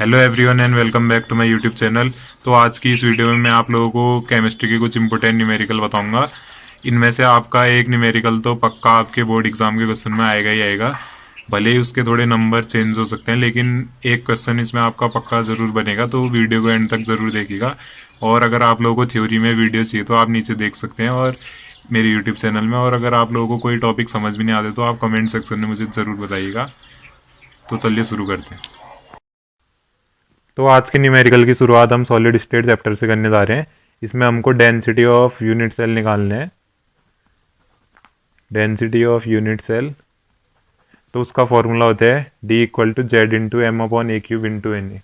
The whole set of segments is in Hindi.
Hello everyone and welcome back to my YouTube channel. तो आज की इस वीडियो में मैं आप लोगों को केमिस्ट्री के कुछ इंपॉर्टेंट न्यूमेरिकल बताऊंगा। इनमें से आपका एक न्यूमेरिकल तो पक्का आपके बोर्ड एग्जाम के क्वेश्चन में आएगा ही आएगा। भले ही उसके थोड़े नंबर चेंज हो सकते हैं, लेकिन एक क्वेश्चन इसमें आपका पक्का ज़रूर बनेगा, तो वीडियो को एंड तक ज़रूर देखिएगा। और अगर आप लोगों को थ्योरी में वीडियो चाहिए तो आप नीचे देख सकते हैं और मेरे यूट्यूब चैनल में। और अगर आप लोगों को कोई टॉपिक समझ भी नहीं आते तो आप कमेंट सेक्शन में मुझे ज़रूर बताइएगा। तो चलिए शुरू करते हैं। तो आज के न्यूमेरिकल की शुरुआत हम सॉलिड स्टेट चैप्टर से करने जा रहे हैं। इसमें हमको डेंसिटी ऑफ यूनिट सेल निकालने हैं। डेंसिटी ऑफ यूनिट सेल, तो उसका फॉर्मूला होता है D equal to Z into M upon A cube into N A.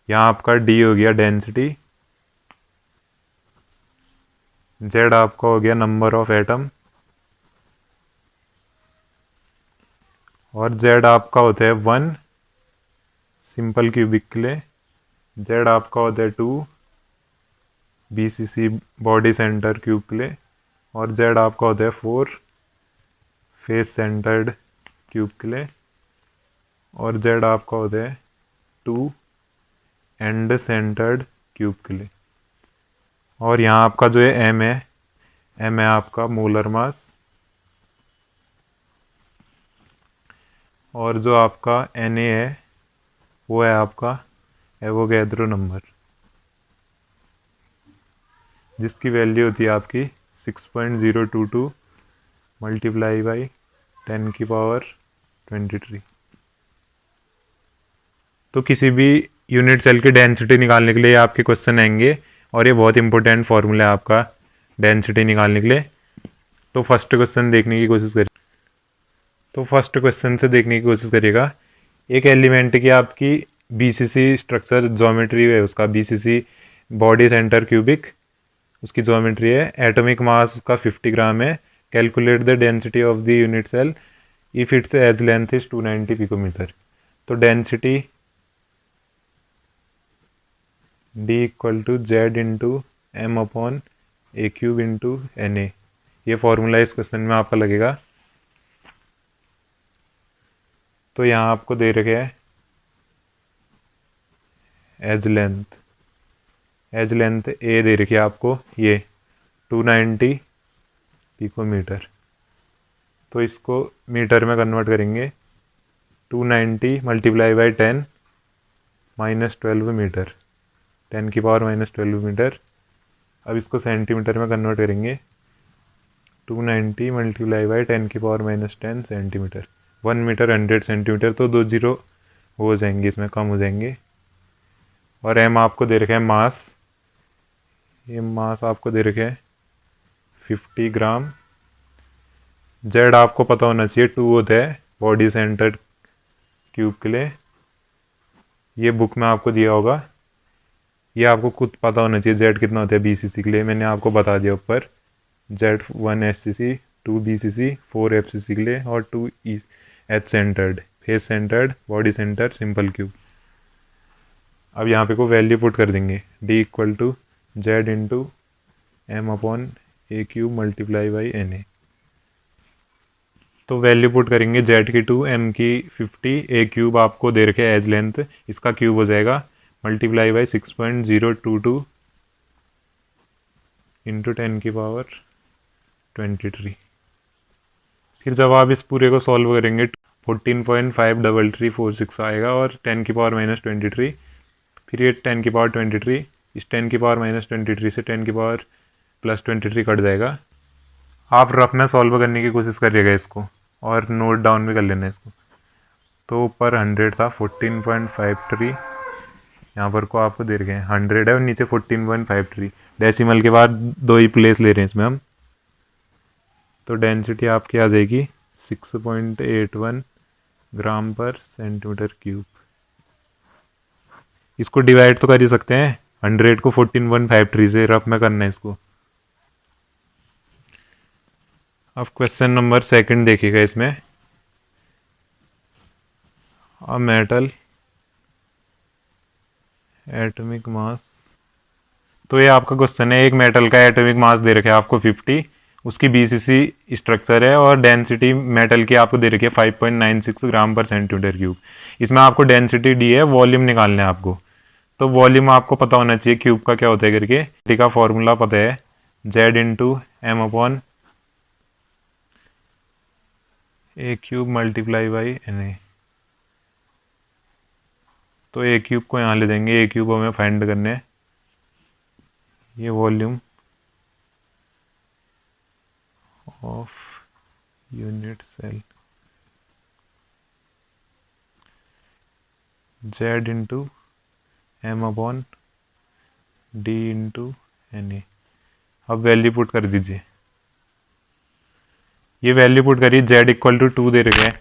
यहाँ आपका डी हो गया डेंसिटी, जेड आपका हो गया नंबर ऑफ एटम, और जेड आपका होता है 1 सिंपल क्यूबिक के लिए, जेड आपका होता है 2 बीसीसी बॉडी सेंटर क्यूब के लिए, और जेड आपका होता है 4 फेस सेंटर्ड क्यूब के लिए, और जेड आपका होता है 2 एंड सेंटर्ड क्यूब के लिए। और यहाँ आपका जो है एम है, एम है आपका मोलर मास, और जो आपका एन ए है वो है आपका एवोगैड्रो नंबर, जिसकी वैल्यू होती है आपकी 6.022 मल्टीप्लाई बाई 10⁻23। तो किसी भी यूनिट सेल की डेंसिटी निकालने के लिए आपके क्वेश्चन आएंगे, और ये बहुत इंपॉर्टेंट फॉर्मूला है आपका डेंसिटी निकालने के लिए। तो फर्स्ट क्वेश्चन देखने की कोशिश करिए। तो फर्स्ट क्वेश्चन से देखने की कोशिश करिएगा। एक एलिमेंट की आपकी बीसीसी स्ट्रक्चर ज्योमेट्री है, उसका बीसीसी बॉडी सेंटर क्यूबिक उसकी ज्योमेट्री है। एटॉमिक मास उसका 50 ग्राम है। Calculate the density of the unit cell if its edge length is 290 picometre. तो density D equal to Z into M upon A cube into N A. ये फॉर्मूला इस क्वेश्चन में आपका लगेगा। तो यहाँ आपको दे रखे है एज लेंथ, एज लेंथ ए दे रखी है आपको ये 290 पिकोमीटर। तो इसको मीटर में कन्वर्ट करेंगे। 290 multiply by 10 minus 12 metre, 10⁻⁻12 metre. अब इसको सेंटीमीटर में कन्वर्ट करेंगे। 290 multiply by 10⁻⁻10 centimetre. 1 metre 100 centimetre, तो 2 जीरो हो जाएंगे, इसमें कम हो जाएंगे। और एम आपको दे रखा है मास, ये मास आपको दे रखा है 50 ग्राम। जेड आपको पता होना चाहिए 2 होता है बॉडी सेंटर क्यूब के लिए, ये बुक में आपको दिया होगा। ये आपको खुद पता होना चाहिए जेड कितना होता है बीसीसी के लिए, मैंने आपको बता दिया ऊपर। जेड 1 एचसीसी, 2 बीसीसी, 4 एफसीसी के लिए, और 2 H centred face centred body centre simple cube. अब यहाँ पे को वैल्यू पुट कर देंगे। D equal to Z into M upon A cube multiply by N A. तो वैल्यू पुट करेंगे, जेड की 2, एम की 50, ए क्यूब आपको दे रखे एज लेंथ, इसका क्यूब हो जाएगा मल्टीप्लाई बाई 6.022 इंटू 10⁻23। फिर जब आप इस पूरे को सॉल्व करेंगे 14.53346 आएगा, और 10⁻⁻23। फिर ये 10⁻23, इस 10⁻⁻23 से 10⁻+23 कट जाएगा। आप रफ में सॉल्व करने की कोशिश करिएगा इसको, और नोट डाउन भी कर लेना इसको। तो ऊपर 100 था, 14.53 यहाँ पर को आपको दे रखे हैं 100 है, और नीचे 14.53। डेसिमल के बाद 2 ही प्लेस ले रहे हैं इसमें हम। तो डेंसिटी आपकी आ जाएगी 6.81 ग्राम पर सेंटीमीटर क्यूब। इसको डिवाइड तो कर ही सकते हैं, 100 को 14.53 से रफ में करना है इसको। अब क्वेश्चन नंबर 2 देखिएगा। इसमें अ मेटल एटॉमिक मास, तो ये आपका क्वेश्चन है, एक मेटल का एटॉमिक मास दे रखे हैं आपको 50, उसकी BCC स्ट्रक्चर है और डेंसिटी मेटल की आपको दे रखी है 5.96 ग्राम पर सेंटीमीटर क्यूब। इसमें आपको डेंसिटी डी है, वॉल्यूम निकालना है आपको। तो वॉल्यूम आपको पता होना चाहिए क्यूब का क्या होता है करके। टी का फॉर्मूला पता है, Z into M upon A cube multiply by N A. तो ए क्यूब को यहाँ ले देंगे, ए क्यूब हमें फाइंड करने हैं। ये volume of unit cell Z into M upon D into N A. अब वैल्यू पुट कर दीजिए। ये वैल्यू पुट करिए, जेड इक्वल टू 2 दे रखे हैं,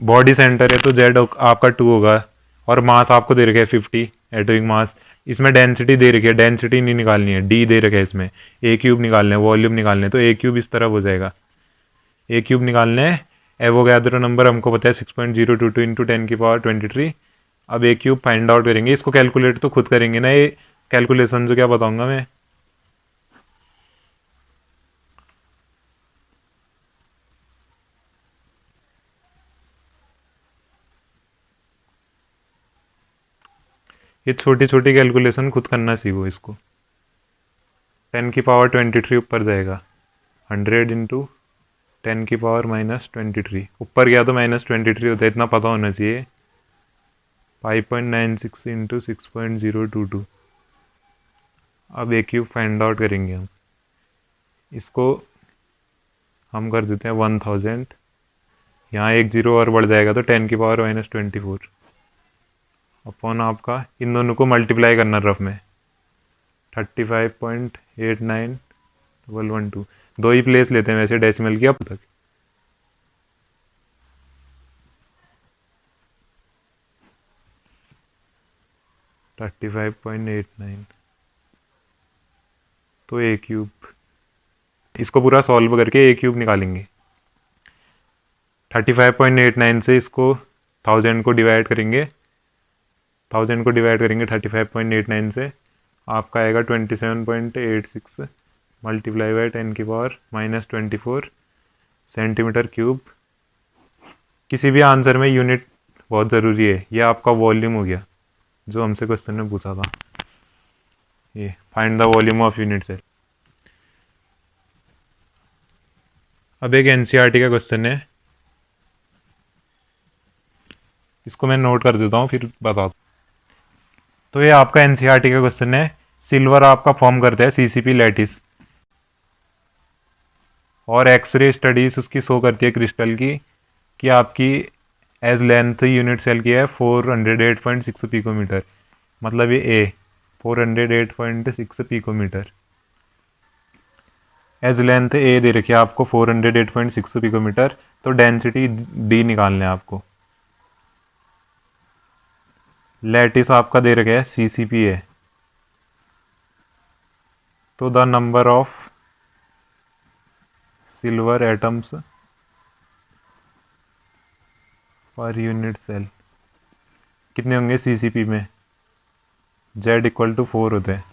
बॉडी सेंटर है तो जेड आपका 2 होगा, और मास आपको दे रखे है 50 एटॉमिक मास। इसमें डेंसिटी दे रखी है, डेंसिटी नहीं निकालनी है, डी दे रखे है इसमें, ए क्यूब निकालने है, वॉल्यूम निकालने है, तो ए क्यूब इस तरफ हो जाएगा। ए क्यूब निकालने है, एवोगैड्रो नंबर हमको पता है 6.022 इंटू 10⁻23। अब ए क्यूब फाइंड आउट करेंगे, इसको कैलकुलेट तो खुद करेंगे ना, ये कैलकुलेशन जो क्या बताऊंगा मैं। ये छोटी छोटी कैलकुलेशन खुद करना सीखो इसको। 10⁻23 ऊपर जाएगा, 100 इंटू 10⁻−23, ऊपर गया तो -23 होता है, इतना पता होना चाहिए। 5.96 इंटू 6.022। अब ए क्यूब फाइंड आउट करेंगे हम, इसको हम कर देते हैं 1000, यहाँ एक जीरो और बढ़ जाएगा तो 10⁻−24 अपॉन आपका इन दोनों को मल्टीप्लाई करना रफ में 35.8912। दो ही प्लेस लेते हैं वैसे डेसिमल की अब तक। थर्टी 35.89 तो ए क्यूब, इसको पूरा सॉल्व करके ए क्यूब निकालेंगे। 35.89 से इसको 1000 को डिवाइड करेंगे, 35.89 से आपका आएगा 27.86 मल्टीप्लाई बाई 10⁻−24 सेंटीमीटर क्यूब। किसी भी आंसर में यूनिट बहुत ज़रूरी है। ये आपका वॉल्यूम हो गया जो हमसे क्वेश्चन में पूछा था, ये find the volume of unit cell. अब एक एनसीईआरटी का क्वेश्चन है, इसको मैं नोट कर देता हूँ फिर बता दूँ। तो ये आपका एनसीईआरटी का क्वेश्चन है, सिल्वर आपका फॉर्म करता है सीसीपी लैटिस, और एक्सरे स्टडीज उसकी शो करती है क्रिस्टल की कि आपकी एज लेंथ यूनिट सेल की है 408.6 पिकोमीटर, मतलब ये ए 408.6 पिकोमीटर। एज लेंथ ए दे रखी है आपको 408.6 पिकोमीटर, तो डेंसिटी डी निकालना है आपको। लैटिस आपका दे रखा है सीसीपी है, तो the number of silver atoms per unit cell कितने होंगे सीसीपी में, जेड इक्वल टू 4 होते हैं।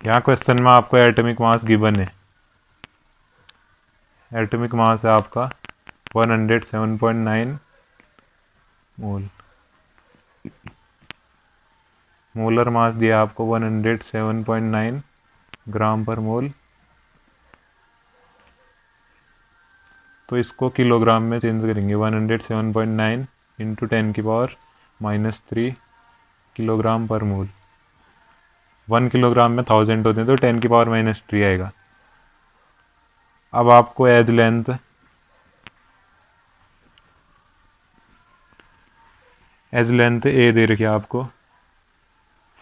यहाँ क्वेश्चन में आपको एटॉमिक मास गिवन है, एटॉमिक मास है आपका 107.9 मोल, मोलर मास दिया आपको 107.9 ग्राम पर मोल। तो इसको किलोग्राम में चेंज करेंगे, 107.9 इंटू 10⁻−3 किलोग्राम पर मोल। 1 किलोग्राम में 1000 होते हैं तो 10⁻−3 आएगा। अब आपको एज लेंथ ए दे रखी है आपको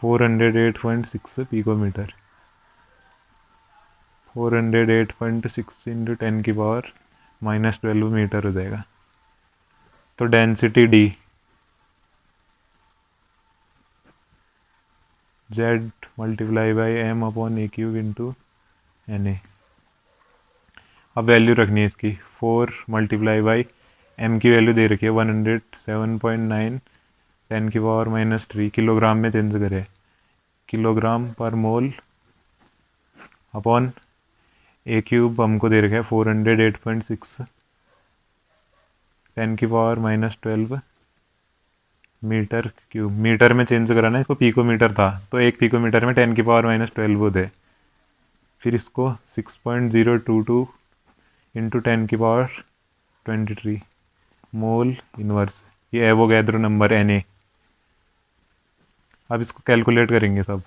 408.6 पिकोमीटर, 408.6 इंटू 10⁻−12 मीटर हो जाएगा। तो density D Z multiply by M upon A cube into N A. अब वैल्यू रखनी है इसकी, 4 मल्टीप्लाई बाई एम की वैल्यू दे रखी है 107.9 10⁻−3 किलोग्राम में चेंज करें, किलोग्राम पर मोल अपॉन ए क्यूब हमको दे रखा है 408.6 10⁻⁻12 मीटर क्यूब। मीटर में चेंज कराना है इसको, पिकोमीटर था तो 1 पिकोमीटर में 10⁻12 होते हैं। फिर इसको 6.022 इंटू 10⁻23 मोल इनवर्स, ये एवोगैड्रो नंबर Na। अब इसको कैलकुलेट करेंगे सब,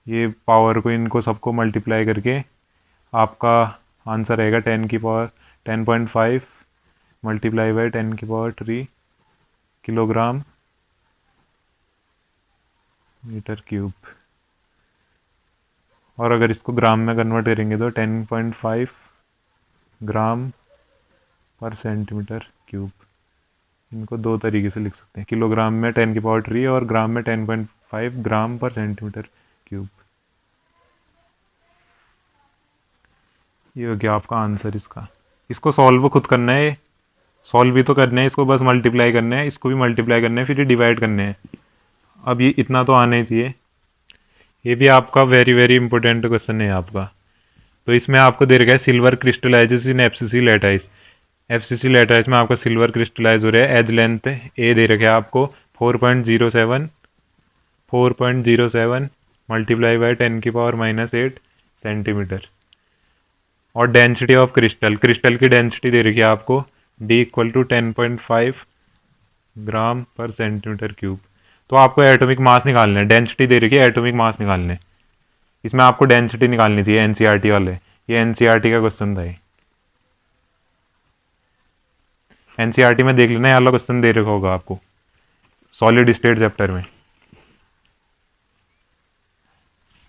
ये पावर को इनको सबको मल्टीप्लाई करके आपका आंसर आएगा 10⁻10.5 multiply by 10⁻3 kilogram metre cube. और अगर इसको ग्राम में कन्वर्ट करेंगे तो 10.5 ग्राम पर सेंटीमीटर क्यूब। इनको दो तरीके से लिख सकते हैं, किलोग्राम में 10⁻3 और ग्राम में 10.5 ग्राम पर सेंटीमीटर क्यूब। ये हो गया आपका आंसर इसका। इसको सॉल्व खुद करना है, सॉल्व भी तो करना है, इसको बस मल्टीप्लाई करना है, इसको भी मल्टीप्लाई करना है, फिर ये डिवाइड करने हैं। अब ये इतना तो आना ही चाहिए। ये भी आपका वेरी वेरी इंपॉर्टेंट क्वेश्चन है आपका। तो इसमें आपको दे रखा है सिल्वर क्रिस्टलाइजेस इन एफसीसी लैटाइस। एफसीसी लैटाइस में आपका सिल्वर क्रिस्टलाइज हो रहा है। एज लेंथ ए दे रखा है आपको 4.07 मल्टीप्लाई बाई 10⁻⁻8 सेंटीमीटर। और डेंसिटी ऑफ क्रिस्टल, क्रिस्टल की डेंसिटी दे रखी है आपको D = 10.5 ग्राम पर सेंटीमीटर क्यूब। तो आपको एटॉमिक मास निकालना है, डेंसिटी दे रखी है, एटॉमिक मास निकालना है। इसमें आपको डेंसिटी निकालनी थी, एनसीईआरटी वाले, ये एनसीईआरटी का क्वेश्चन था। एनसीईआरटी में देख लेना, ये वाला क्वेश्चन दे रखा होगा आपको सॉलिड स्टेट चैप्टर में।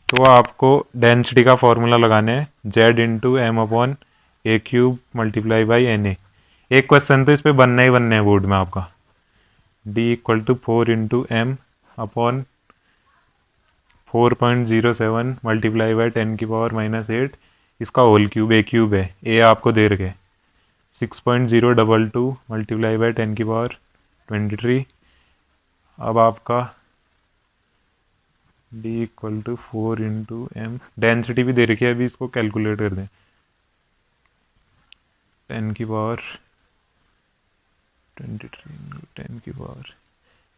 तो आपको डेंसिटी का फॉर्मूला लगाना है Z/m/a³ मल्टीप्लाई बाई Na। एक क्वेश्चन तो इस पर बनना ही बनना है बोर्ड में आपका। D = 4 × m/4.07 मल्टीप्लाई बाई 10⁻⁻8 इसका होल क्यूब, ए क्यूब है, ए आपको दे रखे 6.022 मल्टीप्लाई बाई 10⁻23। अब आपका D = 4 × m, डेंसिटी भी दे रखी है, अभी इसको कैलकुलेट कर दें। 10⁻23 10⁻8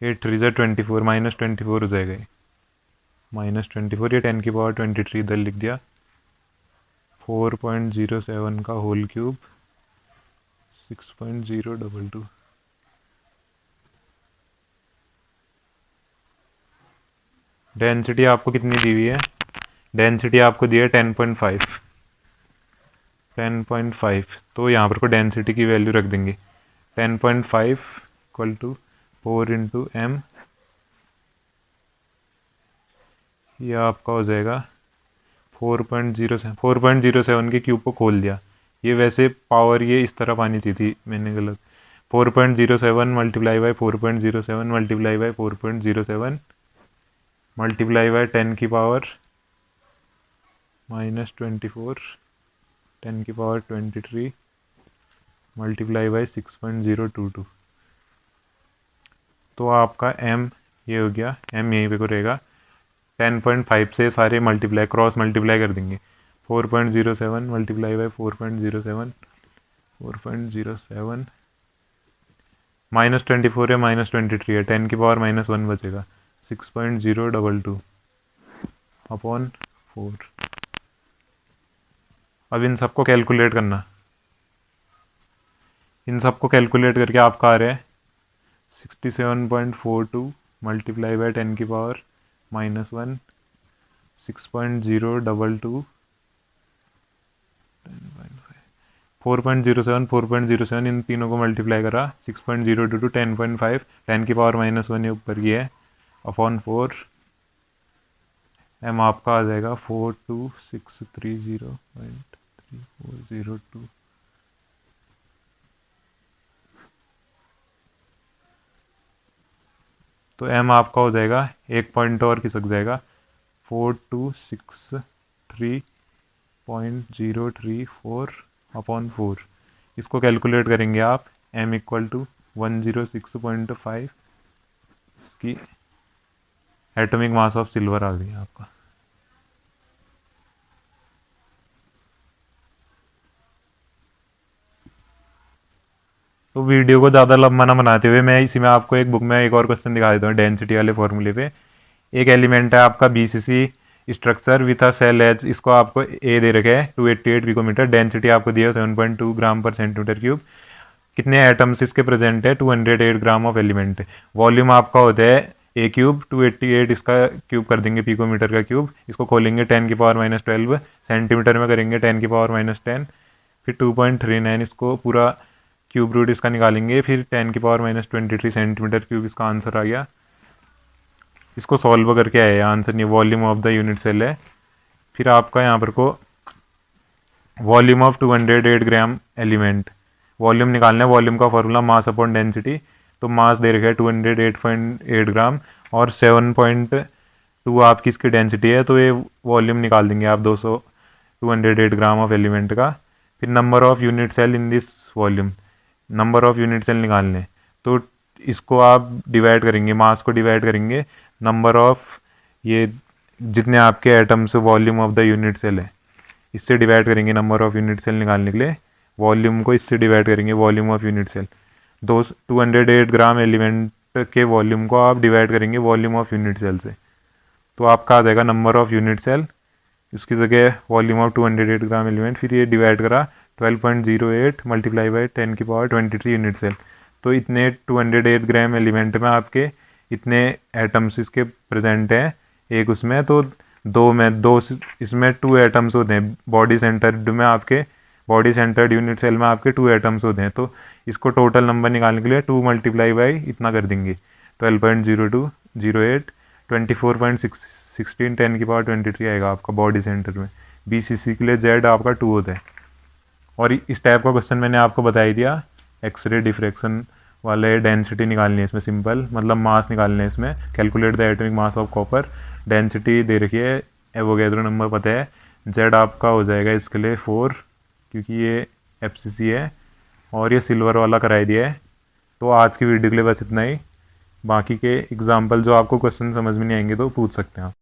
3 = 24 -24 हो जाएगा ये, -24, ये 10⁻23 इधर लिख दिया। 4.07 का होल क्यूब 6.022। डेंसिटी आपको कितनी दी हुई है? डेंसिटी आपको दी है 10.5। तो यहाँ पर को डेंसिटी की वैल्यू रख देंगे 10.5 = 4 × m। ये आपका हो जाएगा 4.07 के क्यूब को खोल दिया। ये वैसे पावर ये इस तरफ आनी चाहिए थी, मैंने गलत। 4.07 multiply by 4.07 multiply by 4.07 multiply by 10⁻⁻24 10⁻23 multiply by 6.022। तो आपका m ये हो गया, m यहीं पे को रहेगा। 10.5 से सारे मल्टीप्लाई क्रॉस मल्टीप्लाई कर देंगे। 4.07 मल्टीप्लाई बाई 4.07 4.07 -24 है, -23 है, 10⁻⁻1 बचेगा 6.022 अपॉन 4। अब इन सबको कैलकुलेट करना, इन सबको कैलकुलेट करके आपका आ रहा है 67.42 मल्टीप्लाई बाई 10⁻⁻1 6.022 4.07 इन तीनों को मल्टीप्लाई करा 6.022 10.5 10⁻⁻1 ये ऊपर की है अपॉन 4। m आपका आ जाएगा 42630.3402। तो m आपका हो जाएगा, एक पॉइंट और खिसक जाएगा, 4263.034 अपॉन 4। इसको कैलकुलेट करेंगे आप, m = 106.5 इसकी एटॉमिक मास ऑफ सिल्वर आ गया आपका। तो वीडियो को ज़्यादा लंबा ना बनाते हुए मैं इसी में आपको एक बुक में एक और क्वेश्चन दिखा देता हूँ डेंसिटी वाले फॉर्मूले पे। एक एलिमेंट है आपका BCC structure with a cell edge, इसको आपको ए दे रखे है 288 पिकोमीटर, डेंसिटी आपको दिया है 7.2 ग्राम पर सेंटीमीटर क्यूब, कितने एटम्स इसके प्रेजेंट है 208 ग्राम ऑफ एलिमेंट, वॉल्यूम आपका होता है ए क्यूब 288 इसका क्यूब कर देंगे पिकोमीटर का क्यूब, इसको खोलेंगे 10⁻12 सेंटीमीटर में करेंगे 10⁻10, फिर 2.39 इसको पूरा क्यूब रूट इसका निकालेंगे, फिर 10⁻23 सेंटीमीटर क्यूब इसका आंसर आ गया। इसको सॉल्व करके आए आंसर नहीं, volume of the unit cell है। फिर आपका यहाँ पर को volume of 208 gram element, volume निकालना है, वॉल्यूम का फॉर्मूला मास अपॉन डेंसिटी, तो मास दे रखा है 208.8 ग्राम और 7.2 आपकी इसकी डेंसिटी है, तो ये वॉल्यूम निकाल देंगे आप 208 ग्राम ऑफ एलिमेंट का। फिर number of unit cell in this volume, number of unit cell निकालने, तो इसको आप डिवाइड करेंगे, मास को डिवाइड करेंगे नंबर ऑफ ये जितने आपके atoms volume of the unit cell है इससे डिवाइड करेंगे नंबर ऑफ यूनिट सेल निकालने के लिए, वॉल्यूम को इससे डिवाइड करेंगे volume of unit cell, 208 gram element के वॉल्यूम को आप डिवाइड करेंगे वॉल्यूम ऑफ यूनिट सेल से, तो आपका आ जाएगा नंबर ऑफ यूनिट सेल, इसकी जगह वॉल्यूम ऑफ 208 ग्राम एलिमेंट, फिर ये डिवाइड करा 12.08 मल्टीप्लाई बाई 10⁻23 यूनिट सेल, तो इतने 208 ग्राम एलिमेंट में आपके इतने एटम्स इसके प्रेजेंट हैं एक उसमें, तो दो इसमें 2 एटम्स होते हैं, बॉडी सेंटर्ड में आपके बॉडी सेंटर्ड यूनिट सेल में आपके 2 एटम्स होते हैं, तो इसको टोटल नंबर निकालने के लिए 2 मल्टीप्लाई बाई इतना कर देंगे 12.0208 24.16 10⁻23 आएगा आपका बॉडी सेंटर में। बीसीसी के लिए जेड आपका 2 होता है। और इस टाइप का क्वेश्चन मैंने आपको बता ही दिया, एक्सरे डिफ्रैक्शन वाले, डेंसिटी निकालनी है इसमें सिंपल, मतलब मास निकालने है इसमें, calculate the atomic mass of copper, density दे रखी है, एवोगैड्रो नंबर पता है, जेड आपका हो जाएगा इसके लिए 4 क्योंकि ये एफसीसी है, और ये सिल्वर वाला कराई दिया है। तो आज की वीडियो के लिए बस इतना ही, बाकी के एग्जाम्पल जो आपको क्वेश्चन समझ में नहीं आएंगे तो पूछ सकते हैं आप।